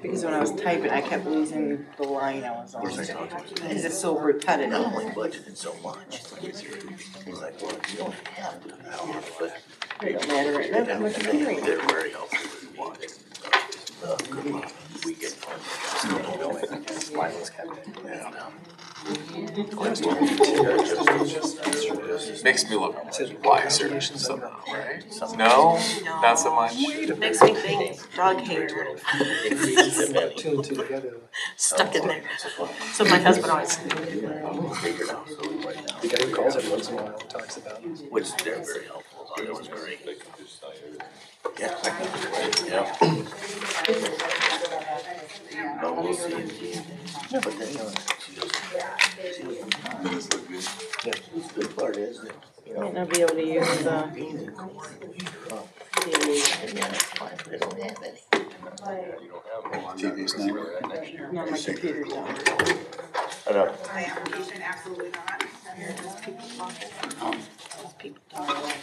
Because when I was typing, I kept losing the line I was on. Is it so repetitive? I only budgeted so much. He's like, well, you don't have to, but It don't matter right now that much anyway. they're very helpful to watch. We get Makes me look wiser somehow, right? No? Not so much? Makes me think dog hair Two and two together. stuck in there. So my husband always, figured out, so we write down. The guy who calls every once in a while and talks about Which they're very helpful. It was very. Yeah. No, we'll see. Yeah, but then, the good part is that, might not be able to use being in court, TV. yeah, that's fine, they don't have any. TV's not. No, my computer's on. I know. My application, absolutely not. Just people talking. Just people talking.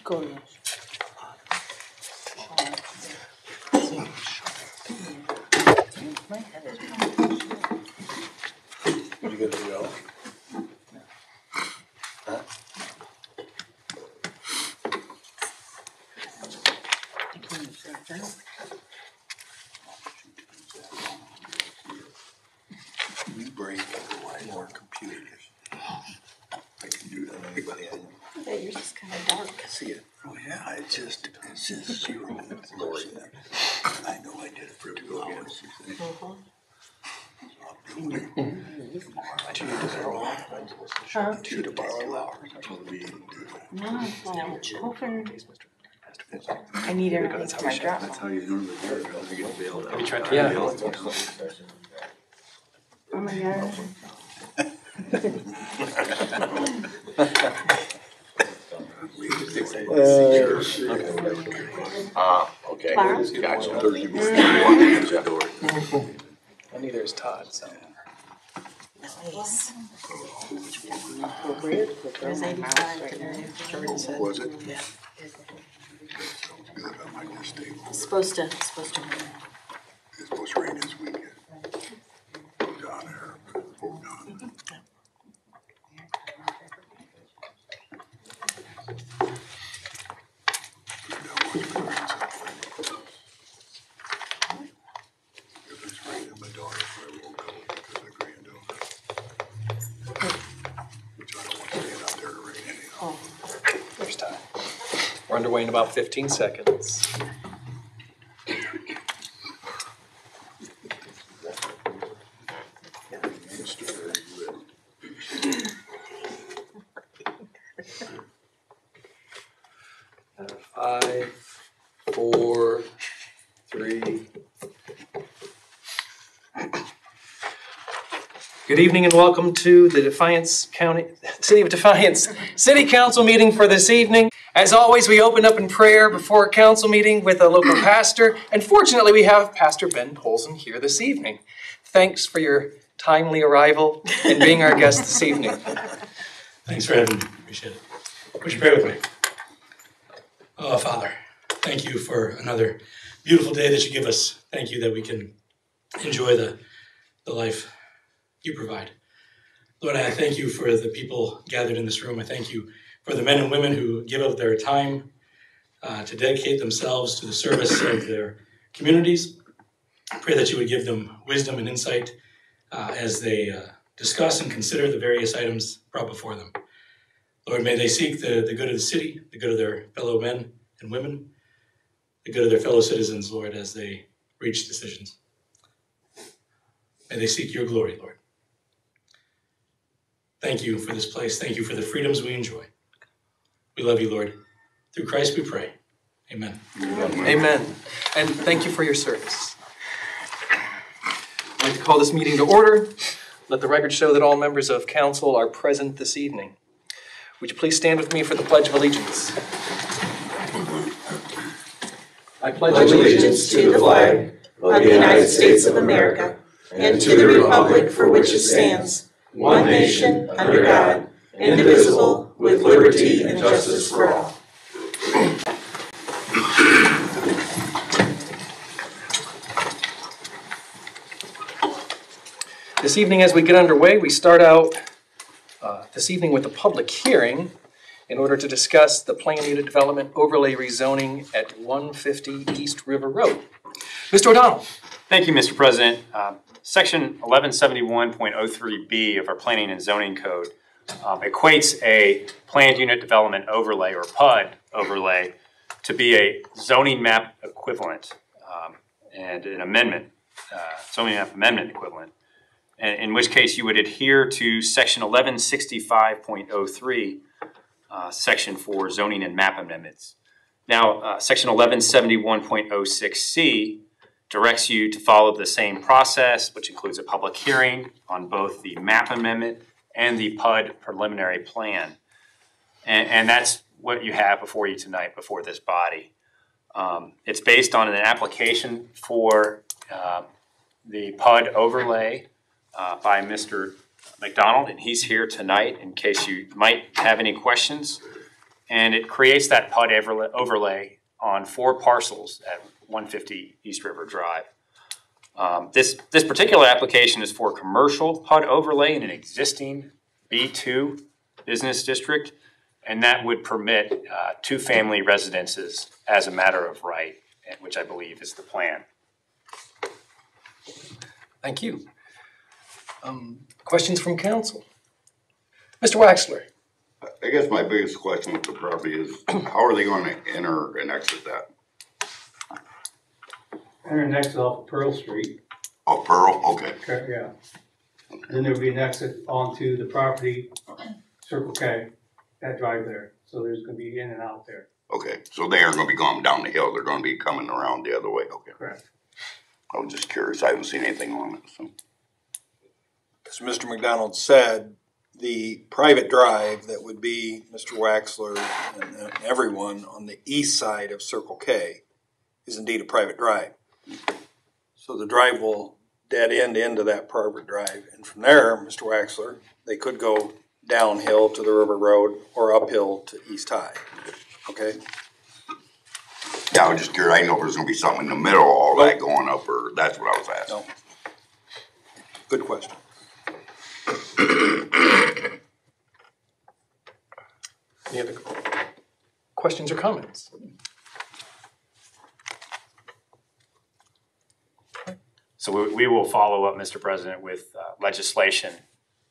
Go ahead. My head is You good to go? You break more computers. I can do that. Anybody I know. Yeah, yours is kind of dark. See it? Oh yeah, it's just zero. I know I did it for 2 hours. I need to borrow. Huh? I need to borrow hours. No, hoping I need everything for my drop. That's how you normally do it. You get bailed out. Yeah. Oh my God. Okay. Clara? Gotcha. and neither is Todd, so. Nice. It was 85 today. Jordan said. Was it? Yeah. Good, I might just stay. It's supposed to rain. It's supposed to rain this weekend. Down there, down. If it's raining, my daughter probably won't go because of granddaughter. Which I don't want to stand out there to rain anyhow. Oh. There's time. We're underway in about 15 seconds. Five, four, three. Good evening and welcome to the City of Defiance City Council meeting for this evening. As always, we open up in prayer before a council meeting with a local pastor, and fortunately we have Pastor Ben Polson here this evening. Thanks for your timely arrival and being our guest this evening. Thanks for having me. Appreciate it. Would you pray with me? Oh, Father, thank you for another beautiful day that you give us. Thank you that we can enjoy the life you provide. Lord, I thank you for the people gathered in this room. I thank you for the men and women who give up their time to dedicate themselves to the service of their communities. I pray that you would give them wisdom and insight as they discuss and consider the various items brought before them. Lord, may they seek the good of the city, the good of their fellow men and women, the good of their fellow citizens, Lord, as they reach decisions. May they seek your glory, Lord. Thank you for this place. Thank you for the freedoms we enjoy. We love you, Lord. Through Christ we pray. Amen. Amen. And thank you for your service. I'd like to call this meeting to order. Let the record show that all members of council are present this evening. Would you please stand with me for the Pledge of Allegiance? I pledge allegiance to the flag of the United States of America, and to the republic for which it stands, one nation, under God, indivisible, with liberty and justice for all. This evening, as we get underway, we start out this evening with a public hearing in order to discuss the Plan Unit Development Overlay Rezoning at 150 East River Road. Mr. O'Donnell. Thank you, Mr. President. Section 1171.03B of our Planning and Zoning Code equates a Planned Unit Development Overlay, or PUD overlay, to be a zoning map equivalent and an amendment, zoning map amendment equivalent, in which case you would adhere to Section 1165.03, Section 4, Zoning and Map Amendments. Now, Section 1171.06C directs you to follow the same process, which includes a public hearing on both the map amendment and the PUD preliminary plan. And that's what you have before you tonight, before this body. It's based on an application for the PUD overlay by Mr. McDonald, and he's here tonight in case you might have any questions. And it creates that PUD overlay on 4 parcels at 150 East River Drive. This particular application is for commercial PUD overlay in an existing B2 business district, and that would permit 2-family residences as a matter of right, which I believe is the plan. Thank you. Questions from council? Mr. Waxler. I guess my biggest question with the property is, how are they going to enter and exit that? Enter and exit off of Pearl Street. Oh, Pearl, okay. Yeah. Then there would be an exit onto the property, Circle K, that drive there. So there's going to be in and out there. Okay, so they aren't going to be going down the hill. They're going to be coming around the other way. Okay. Correct. I was just curious. I haven't seen anything on it. So. As Mr. McDonald said, the private drive that would be Mr. Waxler and everyone on the east side of Circle K is indeed a private drive. So the drive will dead end into that private drive. And from there, Mr. Waxler, they could go downhill to the River Road or uphill to East High. Okay? Yeah, I was just curious. I know there's going to be something in the middle of all that going up, or that's what I was asking. No. Good question. Any other questions or comments? So we will follow up, Mr. President, with legislation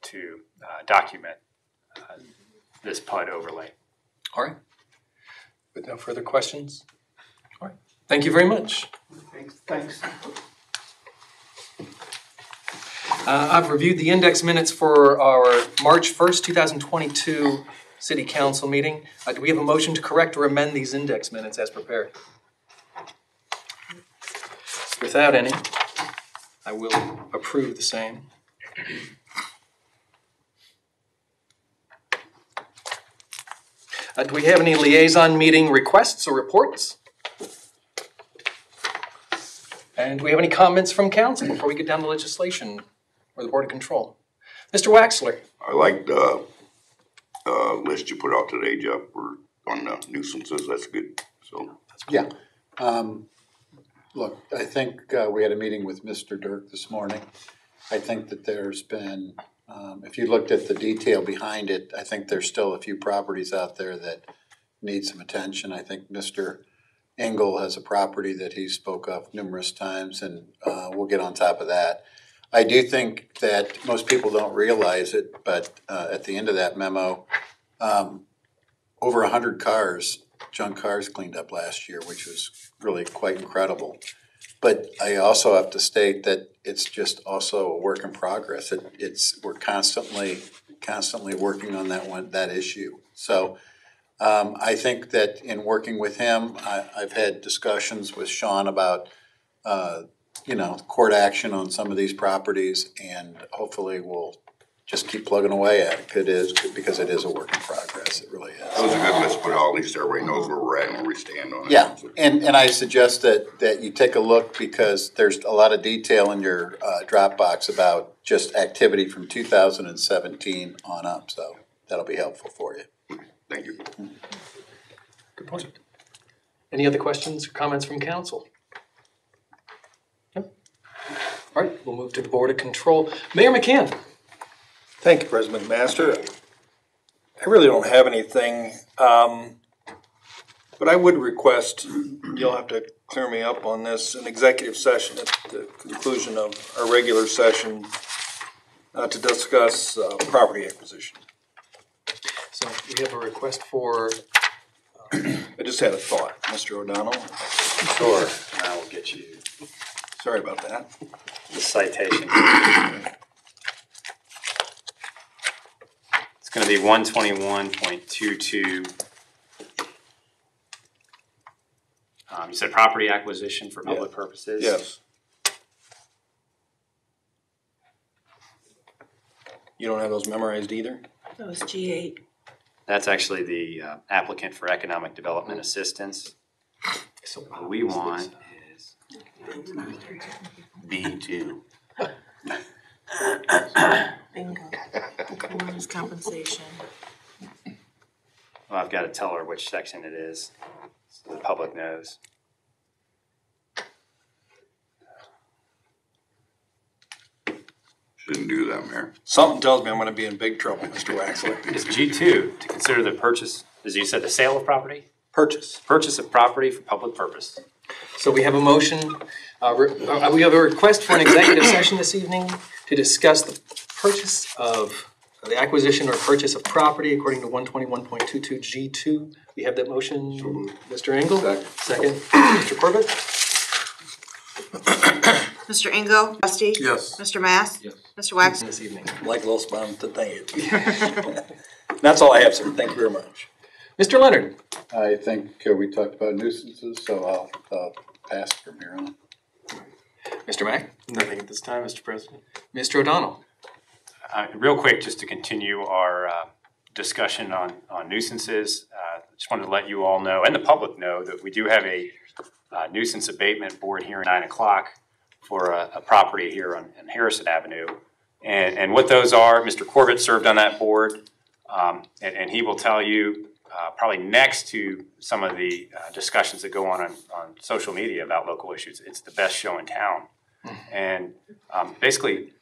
to document this PUD overlay. All right. With no further questions? All right. Thank you very much. Thanks. I've reviewed the index minutes for our March 1st, 2022 City Council meeting. Do we have a motion to correct or amend these index minutes as prepared? Without any, I will approve the same. Do we have any liaison meeting requests or reports? And do we have any comments from council before we get down to legislation or the Board of Control? Mr. Waxler. I like the list you put out today, Jeff, on the nuisances. That's good. So yeah. Look, I think we had a meeting with Mr. Dirk this morning. I think that there's been, if you looked at the detail behind it, I think there's still a few properties out there that need some attention. I think Mr. Engel has a property that he spoke of numerous times, and we'll get on top of that. I do think that most people don't realize it, but at the end of that memo, over 100 cars, junk cars cleaned up last year, which was really quite incredible. But I also have to state that it's just also a work in progress. We're constantly working on that issue. So I think that in working with him, I've had discussions with Sean about court action on some of these properties, and hopefully we'll just keep plugging away at it. It is, because it is a work in progress, it really is. That was a good list, but at least everybody knows where we're at and where we stand on it. Yeah, and I suggest that you take a look, because there's a lot of detail in your Dropbox about just activity from 2017 on up, so that'll be helpful for you. Thank you. Good point. Any other questions or comments from council? No? All right, we'll move to Board of Control. Mayor McCann. Thank you, President Master. I really don't have anything, but I would request, you'll have to clear me up on this, an executive session at the conclusion of our regular session to discuss property acquisition. So we have a request for... I just had a thought, Mr. O'Donnell. Sure, and I will get you Sorry about that. the citation. It's going to be 121.22. You said property acquisition for public purposes? Yes. You don't have those memorized either? That was G8. That's actually the applicant for economic development assistance. So what we want is B2. Bingo. Performance compensation. Well, I've got to tell her which section it is, so the public knows. Shouldn't do that, Mayor. Something tells me I'm gonna be in big trouble, Mr. Waxler. It's G2, to consider the purchase, as you said, the sale of property? Purchase. Purchase of property for public purpose. So we have a motion, we have a request for an executive session this evening to discuss the purchase of, the acquisition or purchase of property according to 121.22 G2. We have that motion. Mr. Engel? Second. Mr. Corbett? Mr. Engel? Rusty? Yes. Mr. Mass? Yes. Mr. Wax? This evening. Like Little Spontaneous. That's all I have, sir. Thank you very much. Mr. Leonard? I think we talked about nuisances, so I'll pass from here on. Mr. Mack? Nothing at this time, Mr. President. Mr. O'Donnell? Real quick, just to continue our discussion on nuisances, just wanted to let you all know, and the public know, that we do have a nuisance abatement board here at 9 o'clock for a property here on Harrison Avenue. And what those are, Mr. Corbett served on that board, and he will tell you, probably next to some of the discussions that go on social media about local issues, it's the best show in town. And basically,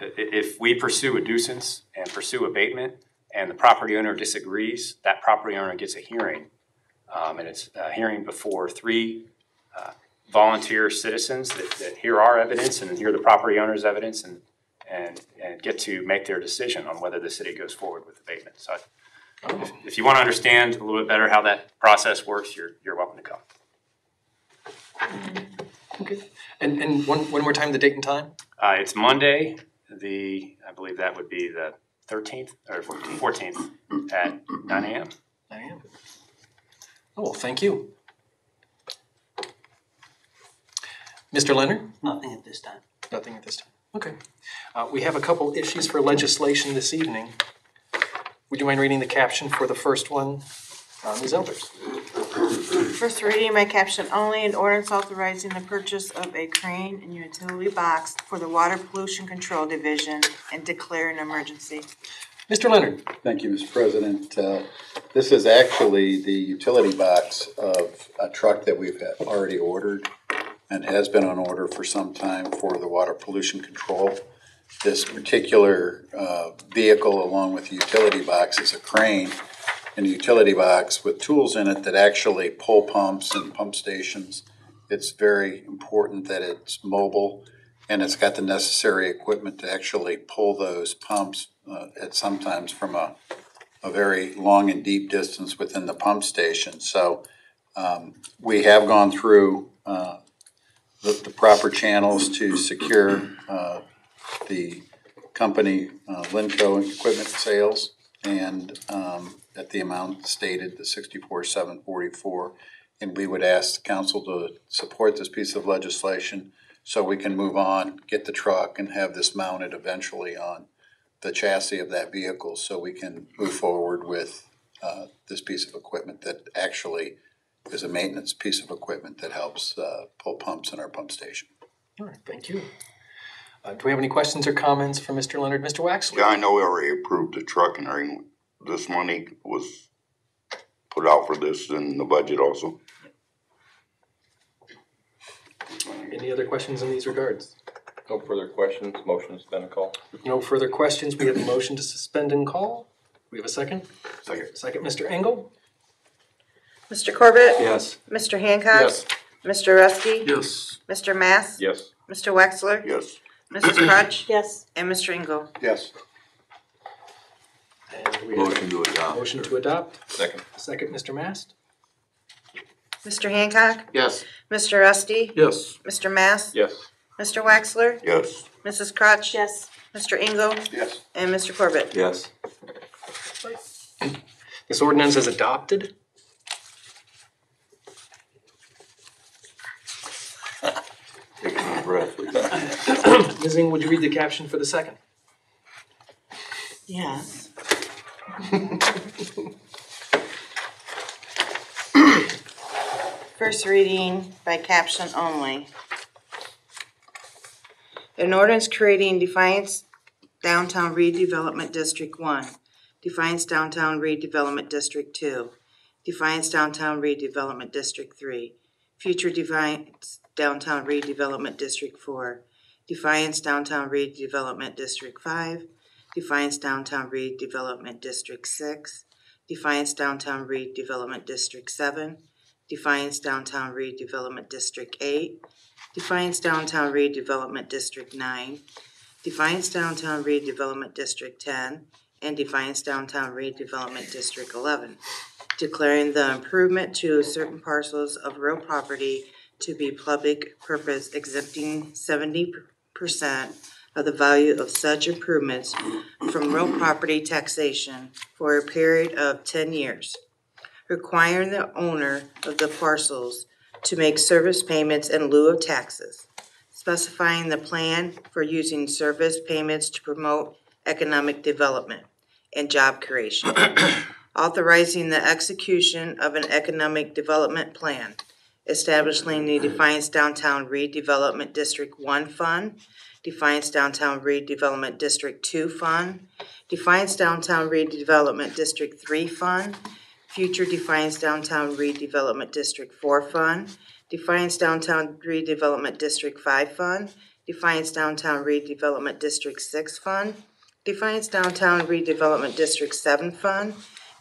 if we pursue a nuisance and pursue abatement and the property owner disagrees, that property owner gets a hearing. And it's a hearing before 3 volunteer citizens that hear our evidence and hear the property owner's evidence and get to make their decision on whether the city goes forward with abatement. So if you want to understand a little bit better how that process works, you're welcome to come. Okay. And one more time, the date and time? It's Monday, I believe that would be the 13th or 14th at 9 a.m. 9 a.m. Oh, well, thank you. Mr. Leonard? Nothing at this time. Nothing at this time. Okay. We have a couple issues for legislation this evening. Would you mind reading the caption for the first one, Ms. Elders? First reading by caption only, an ordinance authorizing the purchase of a crane and utility box for the Water Pollution Control Division and declare an emergency. Mr. Leonard. Thank you, Mr. President. This is actually the utility box of a truck that we've already ordered and has been on order for some time for the water pollution control. This particular vehicle, along with the utility box, is a crane and a utility box with tools in it that actually pull pumps and pump stations. It's very important that it's mobile and it's got the necessary equipment to actually pull those pumps at sometimes from a very long and deep distance within the pump station. So we have gone through the proper channels to secure the company Linco Equipment Sales and at the amount stated, the $64,744, and we would ask the council to support this piece of legislation so we can move on, get the truck, and have this mounted eventually on the chassis of that vehicle so we can move forward with this piece of equipment that actually is a maintenance piece of equipment that helps pull pumps in our pump station. All right, thank you. Do we have any questions or comments for Mr. Leonard? Mr. Waxley? Yeah, I know we already approved the truck and everything. This money was put out for this in the budget also. Any other questions in these regards? No further questions. Motion to suspend and call. No further questions. We have a motion to suspend and call. We have a second? Second. Second, Mr. Engel? Mr. Corbett? Yes. Mr. Hancock? Yes. Mr. Ruski? Yes. Mr. Mass? Yes. Mr. Wexler? Yes. Mrs. Crutch? Yes. And Mr. Engel? Yes. And we have Motion to adopt. motion to adopt. Second. Second, Mr. Mast? Mr. Hancock? Yes. Mr. Rusty? Yes. Mr. Mass? Yes. Mr. Wexler? Yes. Mrs. Crutch? Yes. Mr. Engel? Yes. And Mr. Corbett? Yes. This ordinance is adopted. Take a breath. Ms. Engel, would you read the caption for the second? Yes. First reading by caption only. An ordinance creating Defiance Downtown Redevelopment District 1, Defiance Downtown Redevelopment District 2, Defiance Downtown Redevelopment District 3, Future Defiance Downtown Redevelopment District 4, Defiance Downtown Redevelopment District 5, Defiance Downtown Redevelopment District 6, Defiance Downtown Redevelopment District 7, Defiance Downtown Redevelopment District 8, Defiance Downtown Redevelopment District 9, Defiance Downtown Redevelopment District 10, and Defiance Downtown Redevelopment District 11, declaring the improvement to certain parcels of real property to be public purpose, exempting 70% of the value of such improvements from real property taxation for a period of 10 years, requiring the owner of the parcels to make service payments in lieu of taxes, specifying the plan for using service payments to promote economic development and job creation, authorizing the execution of an economic development plan, establishing the Defiance Downtown Redevelopment District 1 Fund, Defiance Downtown Redevelopment District 2 Fund, Defiance Downtown Redevelopment District 3 Fund, Future Defiance Downtown Redevelopment District 4 Fund, Defiance Downtown Redevelopment District 5 Fund, Defiance Downtown Redevelopment District 6 Fund, Defiance Downtown Redevelopment District 7 Fund,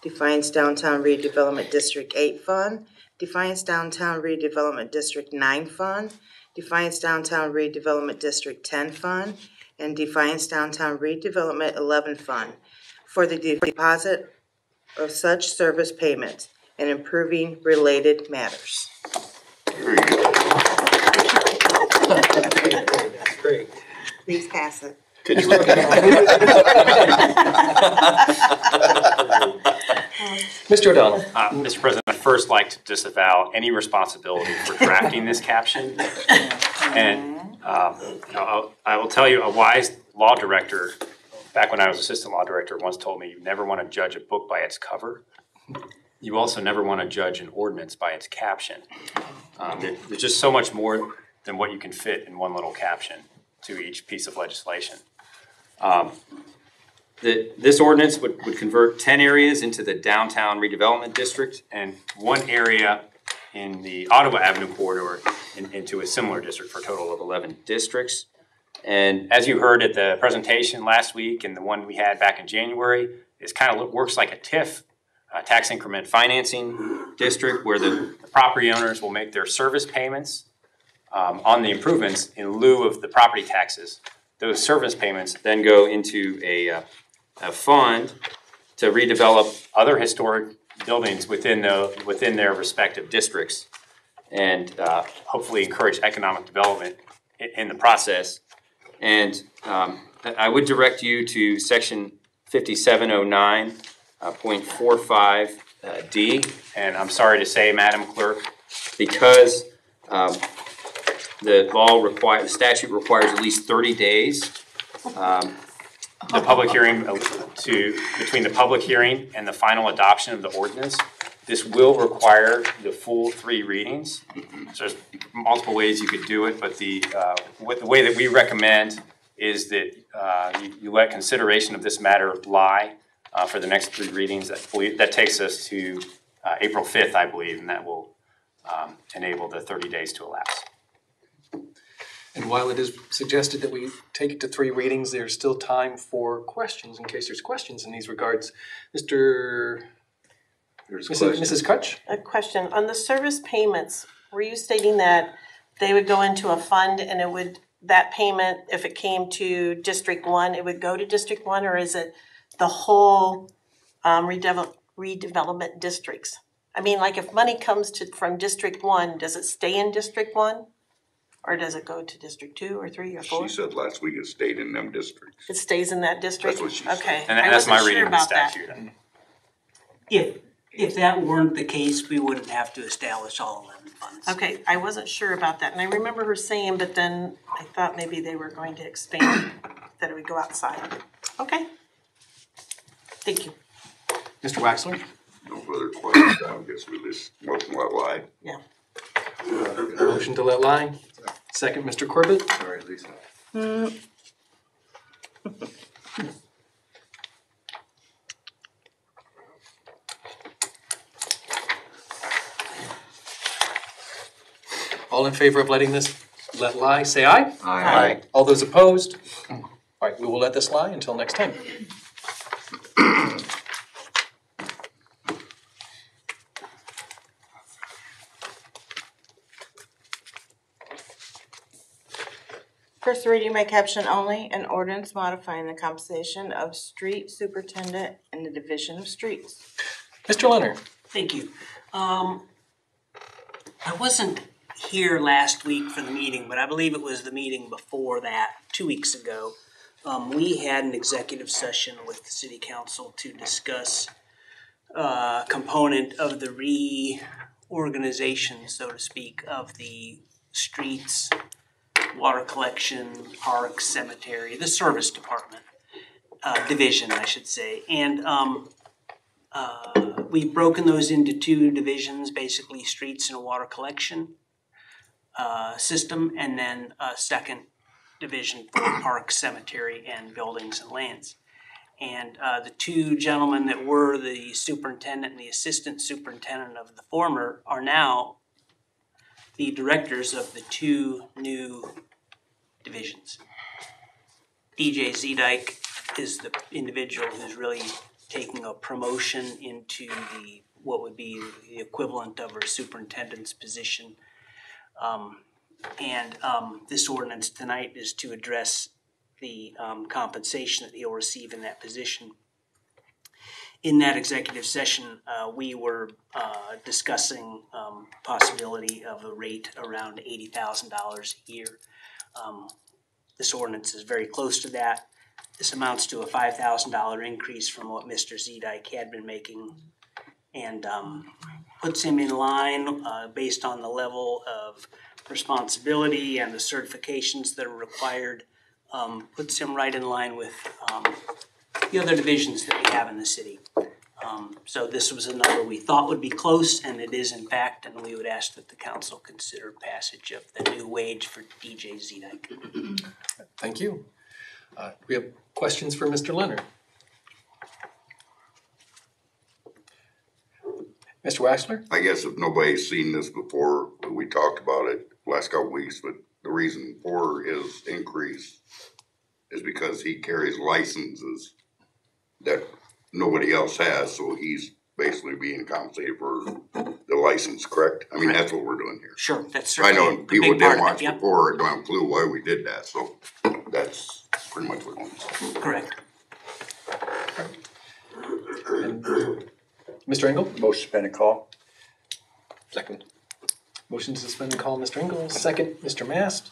Defiance Downtown Redevelopment District 8 Fund, Defiance Downtown Redevelopment District 9 Fund, Defiance Downtown Redevelopment District 10 Fund, and Defiance Downtown Redevelopment 11 Fund for the deposit of such service payments and improving related matters. There you go. Great. Please pass it. Could you look at Mr. O'Donnell? Mr. President, I'd first like to disavow any responsibility for drafting this caption. And I will tell you, a wise law director, back when I was assistant law director, once told me, you never want to judge a book by its cover. You also never want to judge an ordinance by its caption. There's just so much more than what you can fit in one little caption to each piece of legislation. This ordinance would convert 10 areas into the downtown redevelopment district and one area in the Ottawa Avenue corridor into a similar district for a total of 11 districts. And as you heard at the presentation last week and the one we had back in January, it kind of works like a TIF, tax increment financing district, where the property owners will make their service payments on the improvements in lieu of the property taxes. Those service payments then go into a fund to redevelop other historic buildings within their respective districts, and hopefully encourage economic development in the process. And I would direct you to section 5709.45D. And I'm sorry to say, Madam Clerk, because the statute requires at least 30 days the public hearing between the public hearing and the final adoption of the ordinance, this will require the full 3 readings. So there's multiple ways you could do it, but the way that we recommend is that you let consideration of this matter lie for the next 3 readings. That takes us to April 5th, I believe, and that will enable the 30 days to elapse. And while it is suggested that we take it to 3 readings, there's still time for questions in case there's questions in these regards. Mrs. Kutch? A question, on the service payments, were you stating that they would go into a fund and it would, that payment, if it came to District 1, it would go to District 1, or is it the whole redevelopment districts? I mean, like if money comes from District 1, does it stay in District 1? Or does it go to District 2 or 3 or 4? She said last week it stayed in them districts. It stays in that district? That's what she said. Okay. And that's my reading of the statute. If that weren't the case, we wouldn't have to establish all 11 funds. Okay, I wasn't sure about that. And I remember her saying, but then I thought maybe they were going to expand, that it would go outside. Okay. Thank you. Mr. Waxler? No further questions. I guess we just motion let lie. Yeah. Motion to let lie. Second, Mr. Corbett? Sorry, Lisa. All in favor of letting this let lie, say aye. Aye. All those opposed? All right, we will let this lie until next time. First reading by caption only, an ordinance modifying the compensation of street superintendent in the Division of Streets. Mr. Leonard. Thank you. I wasn't here last week for the meeting, but I believe it was the meeting before that, 2 weeks ago. We had an executive session with the city council to discuss a component of the reorganization, so to speak, of the streets, water collection, parks, cemetery, the service department, division, I should say. And we've broken those into 2 divisions, basically streets and a water collection system, and then a second division for parks, cemetery, and buildings and lands. And the 2 gentlemen that were the superintendent and the assistant superintendent of the former are now the directors of the 2 new divisions. DJ Zedike is the individual who's really taking a promotion into what would be the equivalent of her superintendent's position. This ordinance tonight is to address the compensation that he'll receive in that position. In that executive session, we were discussing possibility of a rate around $80,000 a year. This ordinance is very close to that. This amounts to a $5,000 increase from what Mr. Zedike had been making, and puts him in line based on the level of responsibility and the certifications that are required, puts him right in line with the other divisions that we have in the city. So this was a number we thought would be close, and it is in fact, and we would ask that the council consider passage of the new wage for DJ Zedike. Thank you. We have questions for Mr. Leonard. Mr. Waxler? I guess if nobody's seen this before, we talked about it last couple weeks, but the reason for his increase is because he carries licenses that nobody else has, so he's basically being compensated for the license, correct? I mean, that's what we're doing here. Sure, that's I certainly know people a big part didn't of watch it, yep. before, don't have a clue why we did that, so that's pretty much what it means. Correct. Mr. Engel? Motion to suspend and call. Second. Motion to suspend and call, Mr. Engel. Second, Mr. Mast.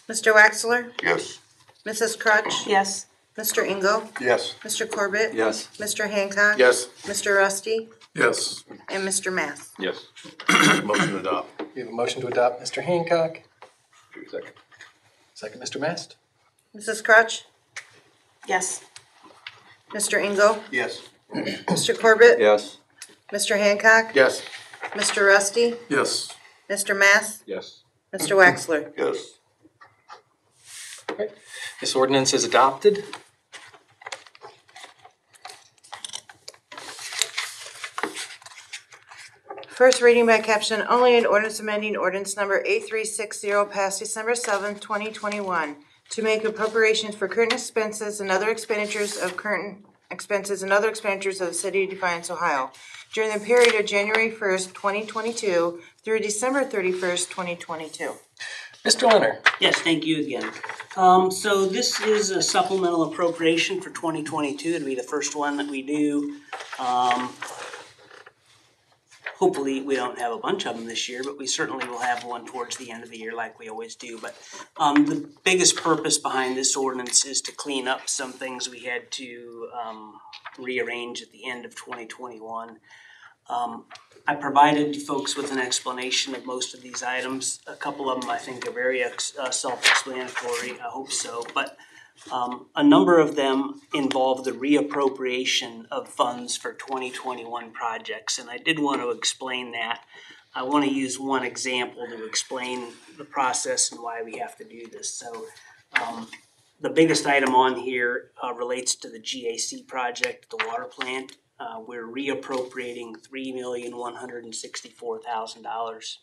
Mr. Waxler? Yes. Mrs. Crutch? Yes. Mr. Engel? Yes. Mr. Corbett? Yes. Mr. Hancock? Yes. Mr. Rusty? Yes. And Mr. Math? Yes. Motion to adopt. We have a motion to adopt, Mr. Hancock. Second. Second, Mr. Mast. Mrs. Crutch? Yes. Mr. Engel? Yes. Mr. Corbett? Yes. Mr. Hancock? Yes. Mr. Rusty? Yes. Mr. Mass? Yes. Mr. Wexler? Yes. This ordinance is adopted. First reading by caption only, an ordinance amending ordinance number 8360 passed December 7th, 2021 to make appropriations for current expenses and other expenditures of the city of Defiance, Ohio during the period of January 1st, 2022 through December 31st, 2022. Mr. Leonard. Yes, thank you again. So this is a supplemental appropriation for 2022. It'll be the first one that we do. Hopefully we don't have a bunch of them this year, but we certainly will have one towards the end of the year like we always do. But the biggest purpose behind this ordinance is to clean up some things we had to rearrange at the end of 2021. I provided folks with an explanation of most of these items. A couple of them I think are very self-explanatory, I hope so. But a number of them involve the reappropriation of funds for 2021 projects, and I did want to explain that. I want to use one example to explain the process and why we have to do this. So the biggest item on here relates to the GAC project, the water plant. We're reappropriating $3,164,000.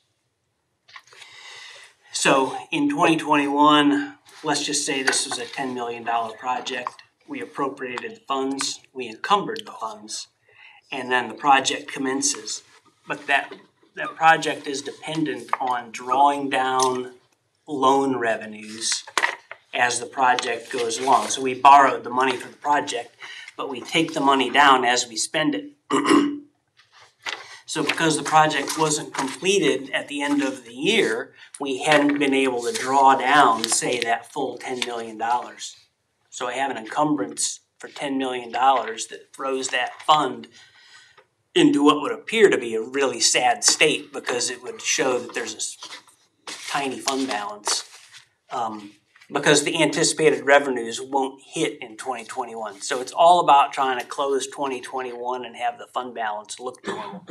So in 2021, let's just say this was a $10 million project. We appropriated the funds, we encumbered the funds, and then the project commences. But that project is dependent on drawing down loan revenues as the project goes along. So we borrowed the money for the project, but we take the money down as we spend it. So because the project wasn't completed at the end of the year, we hadn't been able to draw down, say, that full $10 million. So I have an encumbrance for $10 million that throws that fund into what would appear to be a really sad state because it would show that there's a tiny fund balance. Because the anticipated revenues won't hit in 2021. So it's all about trying to close 2021 and have the fund balance look normal.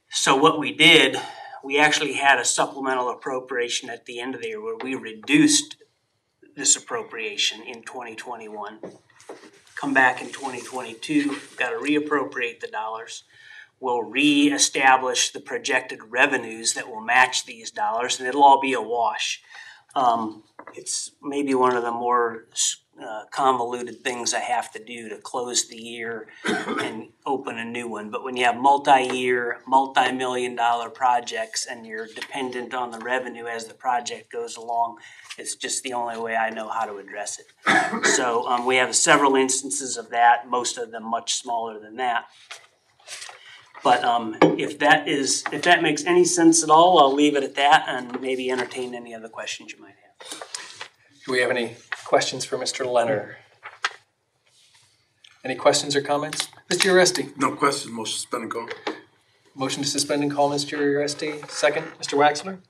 So what we did, we actually had a supplemental appropriation at the end of the year where we reduced this appropriation in 2021. Come back in 2022, we've got to reappropriate the dollars. We'll reestablish the projected revenues that will match these dollars, and it'll all be a wash. It's maybe one of the more convoluted things I have to do to close the year and open a new one. But when you have multi-year, multi-million-dollar projects and you're dependent on the revenue as the project goes along, it's just the only way I know how to address it. So we have several instances of that, most of them much smaller than that. But if that makes any sense at all, I'll leave it at that and maybe entertain any other questions you might have. Do we have any questions for Mr. Leonard? Any questions or comments? Mr. Uresti? No questions, motion to suspend and call. Motion to suspend and call, Mr. Uresti. Second, Mr. Waxler?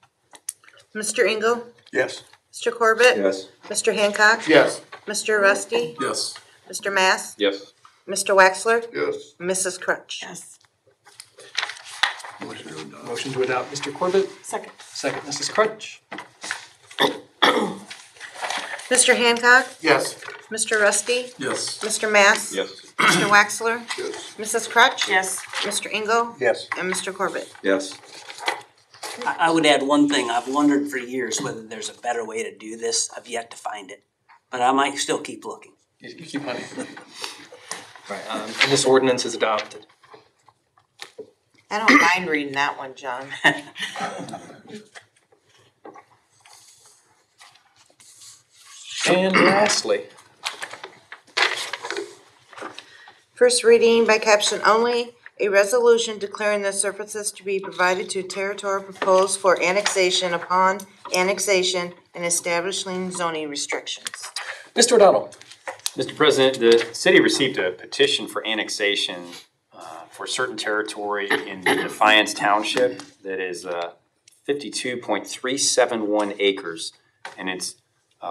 Mr. Engel? Yes. Mr. Corbett? Yes. Mr. Hancock? Yes. Mr. Rusty? Yes. Mr. Mass? Yes. Mr. Wexler? Yes. Mrs. Crutch? Yes. Motion to adopt, Mr. Corbett. Second. Second, Mrs. Crutch. Mr. Hancock? Yes. Mr. Rusty? Yes. Mr. Mass? Yes. Mr. Wexler? Yes. Mrs. Crutch? Yes. Mr. Engel? Yes. And Mr. Corbett? Yes. I would add one thing. I've wondered for years whether there's a better way to do this. I've yet to find it, but I might still keep looking. You keep hunting. Right, and this ordinance is adopted. I don't mind reading that one, John. And lastly, First reading by caption only, a resolution declaring the surfaces to be provided to territory proposed for annexation upon annexation and establishing zoning restrictions. Mr. O'Donnell. Mr. President, the city received a petition for annexation for certain territory in the Defiance Township that is 52.371 acres, and it's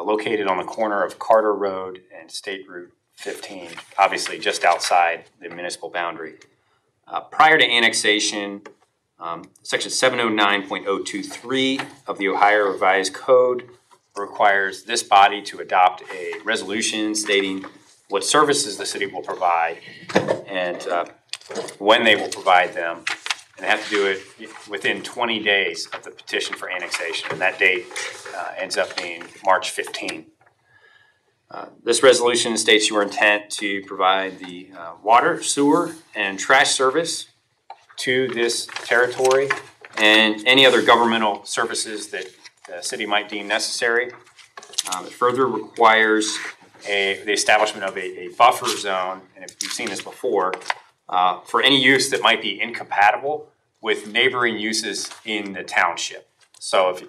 located on the corner of Carter Road and State Route 15, obviously just outside the municipal boundary. Prior to annexation, Section 709.023 of the Ohio Revised Code requires this body to adopt a resolution stating what services the city will provide and when they will provide them. And they have to do it within 20 days of the petition for annexation. And that date ends up being March 15. This resolution states your intent to provide the water, sewer, and trash service to this territory and any other governmental services that the city might deem necessary. It further requires the establishment of a buffer zone, and if you've seen this before, for any use that might be incompatible with neighboring uses in the township. So if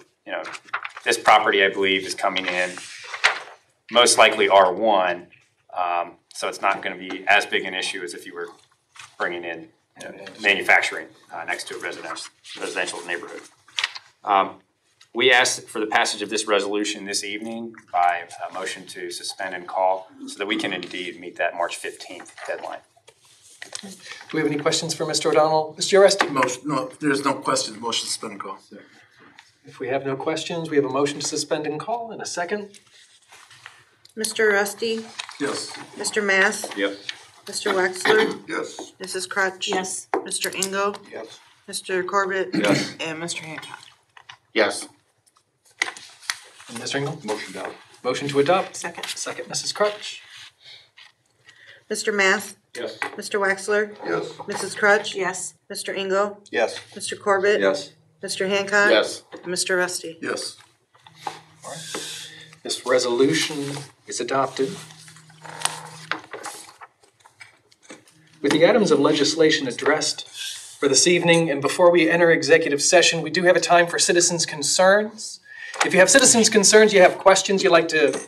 this property, I believe, is coming in most likely R1, so it's not going to be as big an issue as if you were bringing in manufacturing next to a residential neighborhood. We ask for the passage of this resolution this evening by a motion to suspend and call so that we can indeed meet that March 15th deadline. Do we have any questions for Mr. O'Donnell? Mr. Oresti? No, there's no questions. Motion to suspend and call. If we have no questions, we have a motion to suspend and call in a second. Mr. Rusty? Yes. Mr. Mass? Yep. Mr. Wexler? Yes. Mrs. Crutch? Yes. Mr. Engel? Yes. Mr. Corbett? Yes. And Mr. Hancock? Yes. And Mr. Engel? Motion down. Motion to adopt. Second. Second, Mrs. Crutch. Mr. Mass? Yes. Mr. Wexler? Yes. Mrs. Crutch? Yes. Mr. Engel? Yes. Mr. Corbett? Yes. Mr. Hancock? Yes. And Mr. Rusty? Yes. All right. This resolution is adopted. With the items of legislation addressed for this evening, and before we enter executive session, we do have a time for citizens' concerns. If you have citizens' concerns, you have questions you'd like to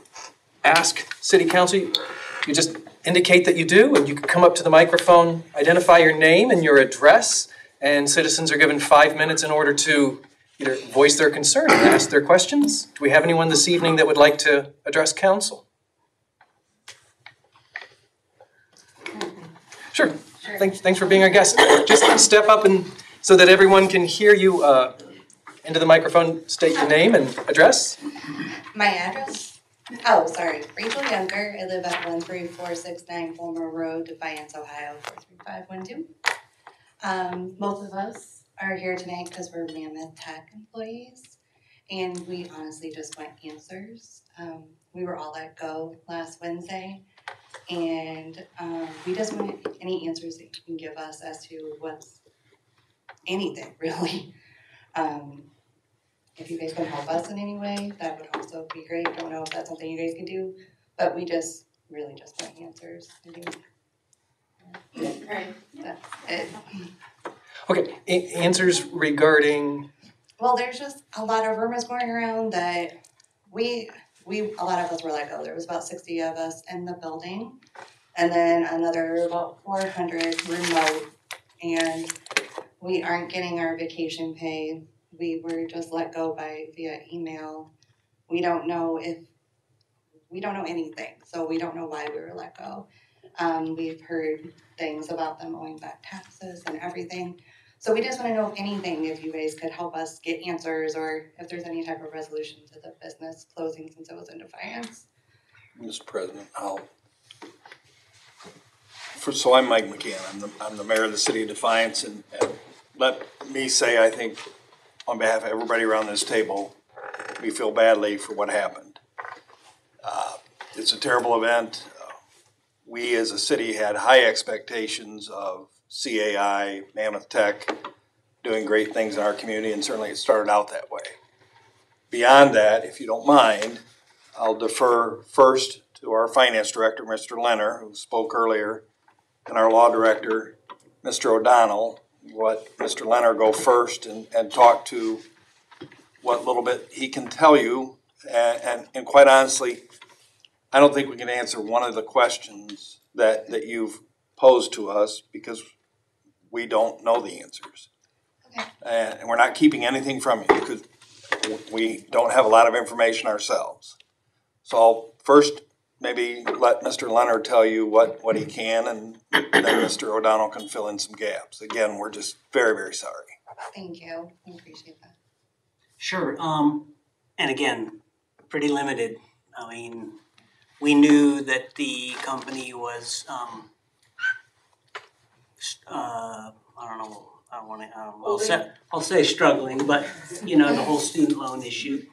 ask City Council, you just indicate that you do, and you can come up to the microphone, identify your name and your address, and citizens are given 5 minutes in order to either voice their concern or ask their questions. Do we have anyone this evening that would like to address council? Sure. Thanks for being our guest. Just step up and so that everyone can hear you into the microphone. State your name and address. My address? Oh, sorry. Rachel Younger. I live at 13469 Fulmer Road, Defiance, Ohio, 43512. Both of us are here tonight because we're Mammoth Tech employees, and we honestly just want answers. We were all let go last Wednesday, and we just want any answers that you can give us as to what's anything, really. If you guys can help us in any way, that would also be great. Don't know if that's something you guys can do, but we just really just want answers. Right. That's it. Okay, answers regarding? Well, there's just a lot of rumors going around that a lot of us were let go. There was about 60 of us in the building, and then another about 400 remote, and we aren't getting our vacation pay. We were just let go via email. We don't know anything, so we don't know why we were let go. We've heard things about them owing back taxes and everything. So we just want to know if you guys could help us get answers, or if there's any type of resolution to the business closing since it was in Defiance. Mr. President, so I'm Mike McCann. I'm the mayor of the city of Defiance, and let me say, I think, on behalf of everybody around this table, we feel badly for what happened. It's a terrible event. We as a city had high expectations of CAI, Mammoth Tech, doing great things in our community, and certainly it started out that way. Beyond that, if you don't mind, I'll defer first to our finance director, Mr. Leonard, who spoke earlier, and our law director, Mr. O'Donnell. Let Mr. Leonard go first and talk to what little bit he can tell you. And quite honestly, I don't think we can answer one of the questions that you've posed to us because we don't know the answers. Okay. And we're not keeping anything from you because we don't have a lot of information ourselves. So I'll first maybe let Mr. Leonard tell you what he can, and then Mr. O'Donnell can fill in some gaps. Again, we're just very, very sorry. Thank you. I appreciate that. Sure. And again, pretty limited. I mean, we knew that the company was, I don't know, I don't want to, I'll say struggling, but you know, the whole student loan issue,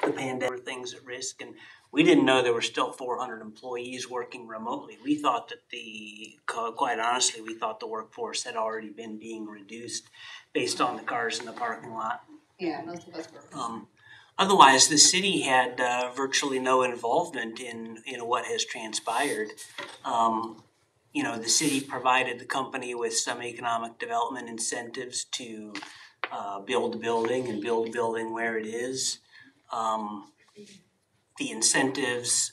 the pandemic, things at risk, and we didn't know there were still 400 employees working remotely. We thought that quite honestly, we thought the workforce had already been being reduced based on the cars in the parking lot. Yeah, most of us were. Otherwise, the city had virtually no involvement in what has transpired. You know, the city provided the company with some economic development incentives to build the building and build the building where it is. The incentives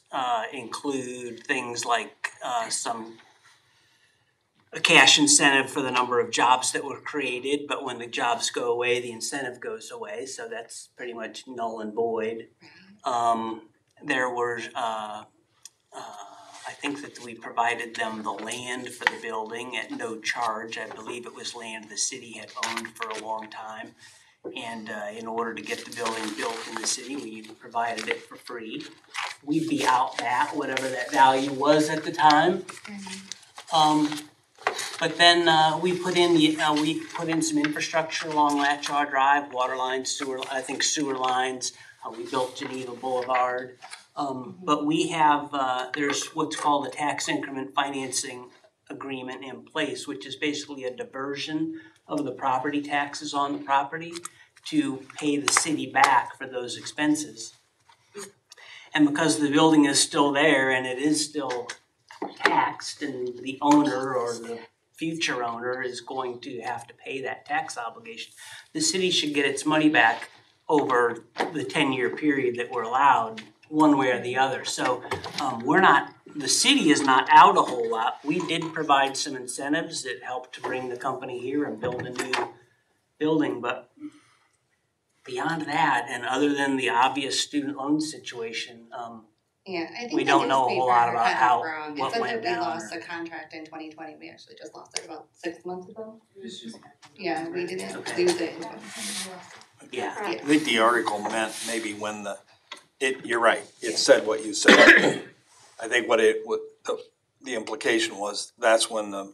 include things like a cash incentive for the number of jobs that were created, but when the jobs go away, the incentive goes away, so that's pretty much null and void. There were, I think that we provided them the land for the building at no charge. I believe it was land the city had owned for a long time. And in order to get the building built in the city, we provided it for free. We beat out that, whatever that value was at the time. But then we put in some infrastructure along Latchaw Drive, water lines, sewer lines. We built Geneva Boulevard. But we have, there's what's called a tax increment financing agreement in place, which is basically a diversion of the property taxes on the property to pay the city back for those expenses. And because the building is still there and it is still taxed, and the owner or the future owner is going to have to pay that tax obligation, the city should get its money back over the 10-year period that we're allowed, one way or the other. So the city is not out a whole lot. We did provide some incentives that helped to bring the company here and build a new building, but beyond that, and other than the obvious student loan situation, Yeah, I think we don't know a whole lot about what said went that we down. lost a contract in 2020. We actually just lost it about 6 months ago. Yeah, we didn't lose it in 2020. Yeah. I think the article meant maybe when you're right, it said what you said. I think the implication was that's when the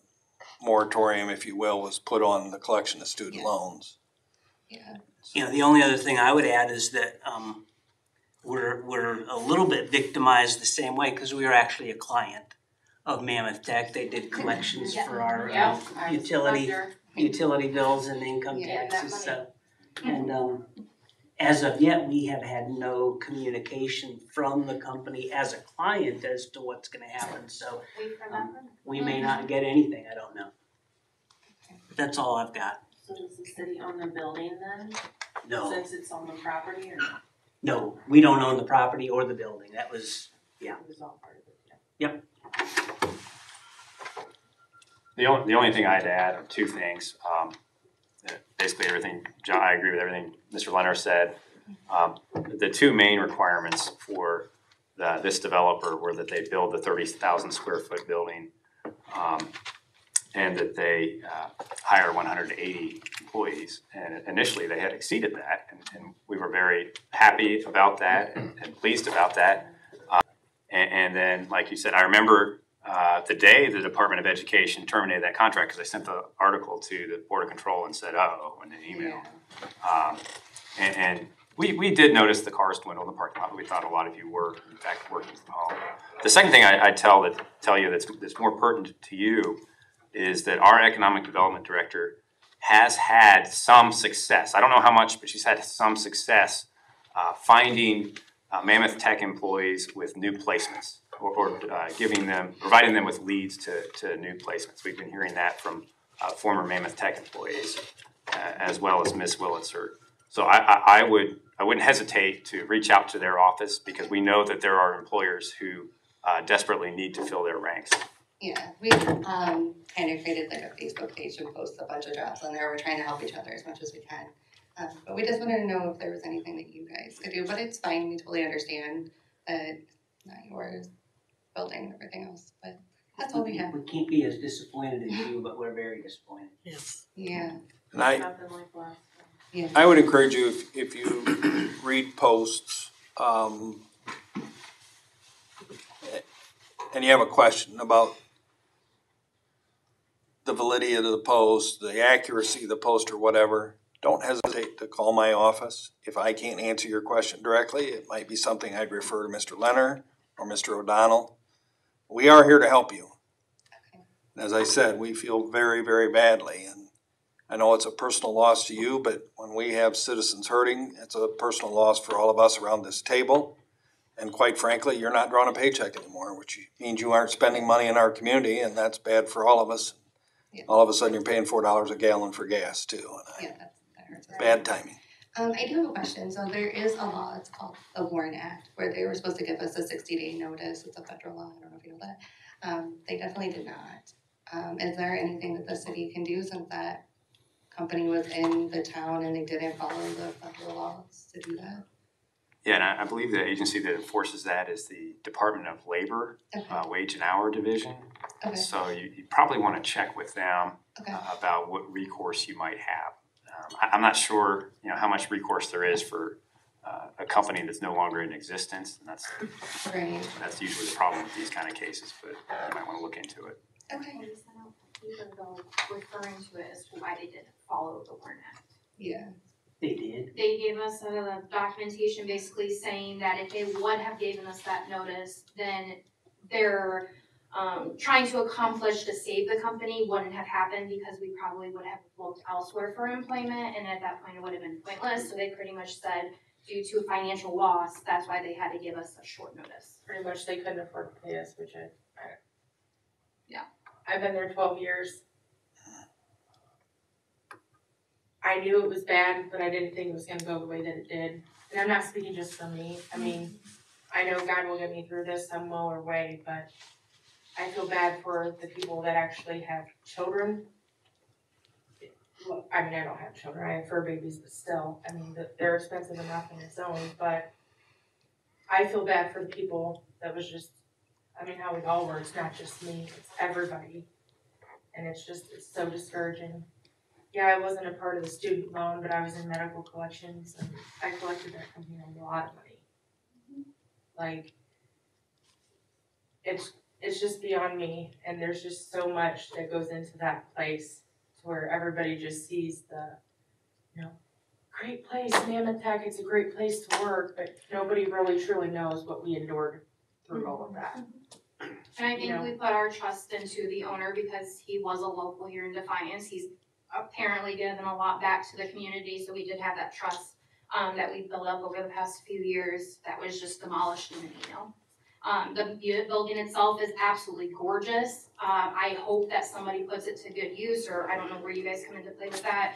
moratorium, if you will, was put on the collection of student loans. Yeah. You know, the only other thing I would add is that we're a little bit victimized the same way because we are actually a client of Mammoth Tech. They did collections for our utility bills and income taxes. So, and as of yet, we have had no communication from the company as a client as to what's going to happen. So we may not get anything. I don't know. But that's all I've got. So does the city own the building then? No. Since it's on the property or no? No, we don't own the property or the building. That was, yeah. It was all part of it, Yep. The only thing I'd add are two things. Basically everything, John, I agree with everything Mr. Leonard said. The two main requirements for this developer were that they build the 30,000 square foot building and that they hire 180 employees. And initially they had exceeded that, and we were very happy about that and pleased about that. And then, like you said, I remember the day the Department of Education terminated that contract, because I sent the article to the Board of Control and said, "Uh-oh," in an email. And we did notice the cars dwindle in the parking lot, but we thought a lot of you were, in fact, working from home. The second thing I'd tell you that's more pertinent to you is that our economic development director has had some success. I don't know how much, but she's had some success finding Mammoth Tech employees with new placements, or providing them with leads to new placements. We've been hearing that from former Mammoth Tech employees, as well as Ms. Willitzer. So I wouldn't hesitate to reach out to their office, because we know that there are employers who desperately need to fill their ranks. Yeah, we kind of created like a Facebook page and posted a bunch of jobs on there. We're trying to help each other as much as we can. But we just wanted to know if there was anything that you guys could do. But it's fine, we totally understand. but not yours, building and everything else, but that's all we have. We can't be as disappointed as you, but we're very disappointed. Yes. Yeah. And I Nothing like last time. Yeah. I would encourage you, if you read posts, and you have a question about the validity of the post, the accuracy of the post or whatever, don't hesitate to call my office. If I can't answer your question directly, it might be something I'd refer to Mr. Leonard or Mr. O'Donnell. We are here to help you. And as I said, we feel very, very badly. And I know it's a personal loss to you, but when we have citizens hurting, it's a personal loss for all of us around this table. And quite frankly, you're not drawing a paycheck anymore, which means you aren't spending money in our community, and that's bad for all of us. Yeah. All of a sudden, you're paying $4 a gallon for gas too. Yeah, that hurts. Bad timing. I do have a question. So there is a law, it's called the Warren Act, where they were supposed to give us a 60-day notice. It's a federal law, I don't know if you know that. They definitely did not. Is there anything that the city can do since that company was in the town and they didn't follow the federal laws to do that? Yeah, and I believe the agency that enforces that is the Department of Labor, Okay. Wage and Hour Division. Okay. So you probably want to check with them Okay. about what recourse you might have. I'm not sure, how much recourse there is for a company that's no longer in existence, and Right. that's usually the problem with these kind of cases. But you might want to look into it. Okay. Even though referring to it as to why they didn't follow the Warren Act. Yeah. They did. They gave us a documentation basically saying that if they would have given us that notice, then their trying to accomplish to save the company wouldn't have happened because we probably would have looked elsewhere for employment, and at that point it would have been pointless. So they pretty much said due to financial loss, that's why they had to give us a short notice. Pretty much they couldn't afford to pay us, which Yeah. I've been there 12 years. I knew it was bad, but I didn't think it was gonna go the way that it did. And I'm not speaking just for me. I mean, I know God will get me through this some other way, but I feel bad for the people that actually have children. Well, I mean, I don't have children, I have fur babies, but still, I mean, they're expensive enough on its own, but I feel bad for the people that was just, I mean, how it all works, not just me, it's everybody. And it's so discouraging. Yeah, I wasn't a part of the student loan, but I was in medical collections and I collected that company a lot of money. Like, it's just beyond me, and there's just so much that goes into that place to where everybody just sees the, great place, Mammoth Tech, it's a great place to work, but nobody really truly knows what we endured through all of that. And I think we put our trust into the owner because he was a local here in Defiance. He's apparently given a lot back to the community, so we did have that trust that we built up over the past few years that was just demolished in an email. The building itself is absolutely gorgeous. I hope that somebody puts it to good use, or I don't know where you guys come into play with that.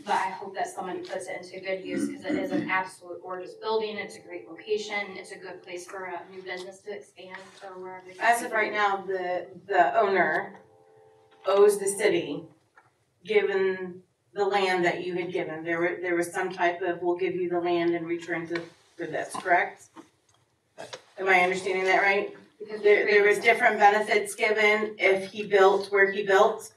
But I hope that somebody puts it into good use because it is an absolute gorgeous building. It's a great location. It's a good place for a new business to expand or wherever. As of right now, the owner owes the city, given the land that you had given. There was some type of, we'll give you the land in return for this, correct? Am I understanding that right? There was different benefits given if he built where he built?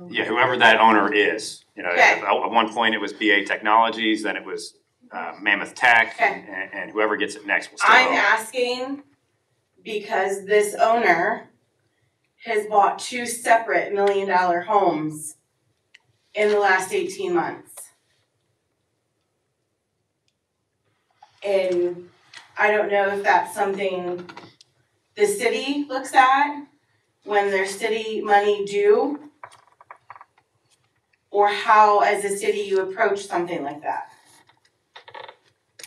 Yeah, whoever that owner is. Okay. At one point it was BA Technologies, then it was Mammoth Tech, Okay. and whoever gets it next will still I'm own it. asking because this owner has bought 2 separate $1 million homes in the last 18 months. And I don't know if that's something the city looks at when there's city money due, or how, as a city, you approach something like that.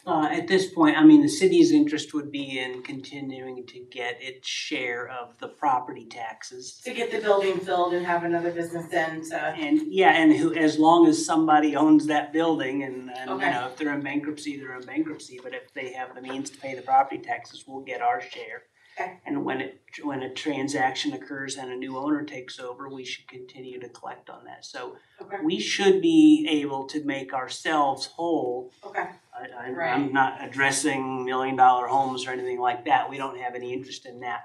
At this point, I mean, the city's interest would be in continuing to get its share of the property taxes. To get the building filled and have another business in to. And as long as somebody owns that building and Okay. if they're in bankruptcy, they're in bankruptcy, but if they have the means to pay the property taxes, we'll get our share. Okay. And when a transaction occurs and a new owner takes over, we should continue to collect on that. So we should be able to make ourselves whole. Okay. I'm not addressing $1 million homes or anything like that. We don't have any interest in that.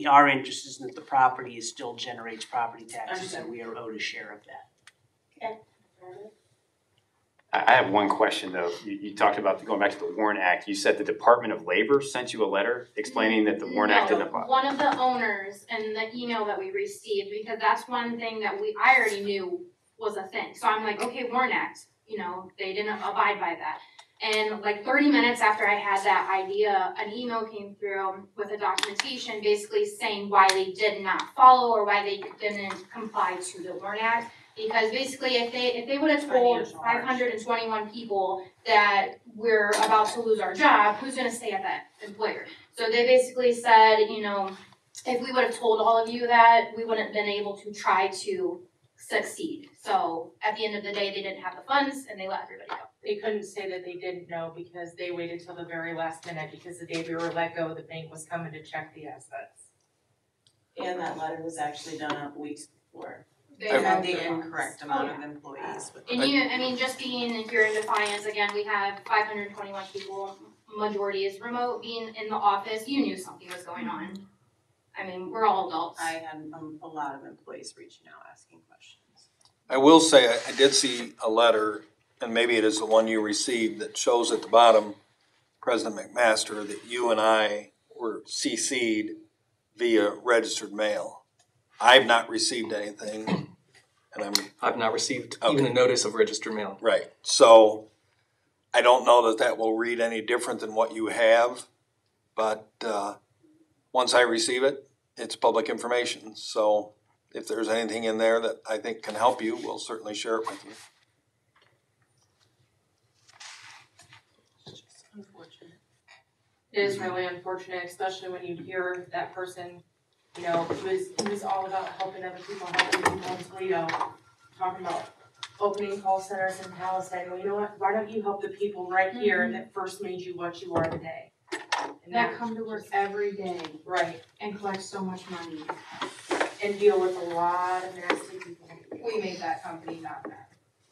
Our interest is that the property still generates property taxes and we are owed a share of that. Okay. I have one question though. You talked about going back to the WARN Act. You said the Department of Labor sent you a letter explaining that the WARN Act didn't apply. One of the owners and the email that we received, because that's one thing that I already knew was a thing. So I'm like, okay, WARN Act, they didn't abide by that. And like 30 minutes after I had that idea, an email came through with a documentation basically saying why they did not follow or why they didn't comply to the WARN Act. Because basically if they would have told 521 people that we're about to lose our job, who's gonna stay at that employer? So they basically said, if we would have told all of you that, we wouldn't have been able to try to succeed. So at the end of the day, they didn't have the funds and they let everybody go. They couldn't say that they didn't know because they waited till the very last minute because the day we were let go, the bank was coming to check the assets. And that letter was actually done out weeks before. They had the incorrect amount of employees. And just being here in Defiance, again, we have 521 people, majority is remote, being in the office, you knew something was going on. I mean, we're all adults. I had a lot of employees reaching out, asking questions. I will say, I did see a letter, and maybe it is the one you received, that shows at the bottom, President McMaster, that you and I were CC'd via registered mail. I've not received anything, and I've not received even a notice of registered mail. Right. So I don't know that will read any different than what you have, but once I receive it, it's public information. So if there's anything in there that I think can help you, we'll certainly share it with you. Unfortunate. It is really unfortunate, especially when you hear that person, he was all about helping other people, helping people in Toledo, talking about opening call centers in Palestine. Well, you know what? Why don't you help the people right here that first made you what you are today? And That come to work every day. Right. And collect so much money. And deal with a lot of nasty people. We made that company not that.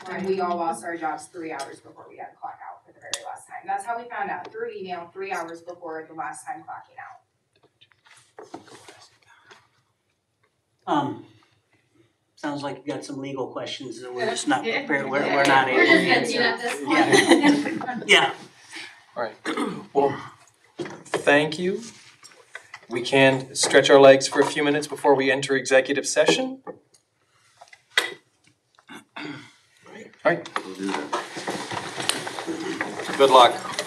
Right. And we all lost our jobs 3 hours before we had to clock out for the very last time. That's how we found out, through email, 3 hours before the last time clocking out. Sounds like you got some legal questions that we're just not prepared, we're not able We're to just answer. at this point. Yeah. All right. Well, thank you. We can stretch our legs for a few minutes before we enter executive session. All right. Good luck.